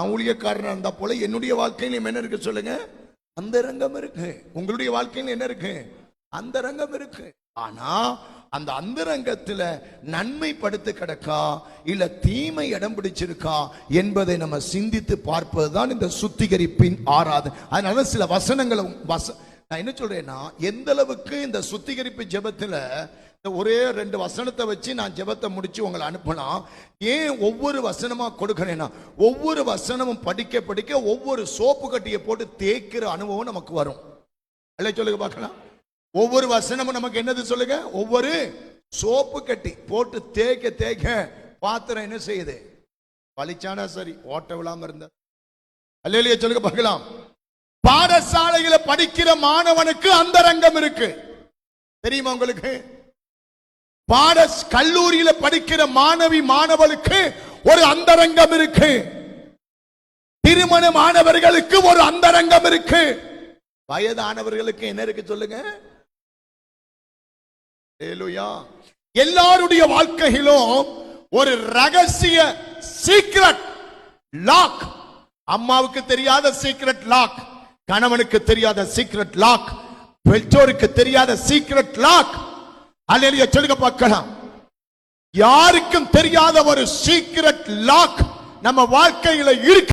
நான் ஊழியக்காரனா இருந்தா போல என்னுடைய வாழ்க்கையில் என்ன இருக்கு சொல்லுங்க? அந்தரங்கம் இருக்கு. உங்களுடைய வாழ்க்கையில் என்ன இருக்கு? அந்தரங்கம் இருக்கு. ஆனா அந்த அந்தரங்கத்துல நன்மை படுத்து கிடக்கா இல்ல தீமை இடம் பிடிச்சிருக்கா என்பதை நம்ம சிந்தித்து பார்ப்பதுதான் இந்த சுத்திகரிப்பின் ஆராதனை. அதனால சில வசனங்களை நான் என்ன சொல்றேன்னா, எந்த அளவுக்கு இந்த சுத்திகரிப்பு ஜெபத்துல ஒரே 2 வசனத்தை வச்சு நான் ஜெபத்தை முடிச்சு உங்களை அனுப்பலாம். ஏன் ஒவ்வொரு வசனமா கொடுக்கிறேன்னா, ஒவ்வொரு வசனமும் படிக்க படிக்க ஒவ்வொரு சோப்பு கட்டியை போட்டு தேய்க்கிற அனுபவம் நமக்கு வரும். அல்ல சொல்லுங்க பார்க்கலாம். ஒவ்வொரு வசனமும் நமக்கு என்னது சொல்லுங்க? ஒவ்வொரு சோப்பு கட்டி போட்டு தேய்க்க தேய்க்க பாத்திரம் என்ன செய்யுது? பளிச்சானா சரி, ஓட்ட விழாம இருந்தா. அல்லேலூயா சொல்லுங்க பார்க்கலாம். பாடசாலையில படிக்கிற மாணவனுக்கு அந்தரங்கம் இருக்கு, தெரியுமா உங்களுக்கு? கல்லூரியில படிக்கிற மாணவி மாணவனுக்கு ஒரு அந்தரங்கம் இருக்கு. திருமண மாணவர்களுக்கு ஒரு அந்தரங்கம் இருக்கு. வயதானவர்களுக்கு என்ன இருக்கு சொல்லுங்க? எல்லாருடைய வாழ்க்கையிலும் ஒரு ரகசிய சீக்ரெட் லாக். அம்மாவுக்கு தெரியாத சீக்ரெட் லாக், கணவனுக்கு தெரியாத சீக்ரெட் லாக், பெற்றோருக்கு தெரியாத சீக்ரெட் லாக். அல்லேலூயா சொல்லுங்க பார்க்கலாம். யாருக்கும் தெரியாத ஒரு சீக்ரெட் லாக் நம்ம வாழ்க்கையில இருக்கு.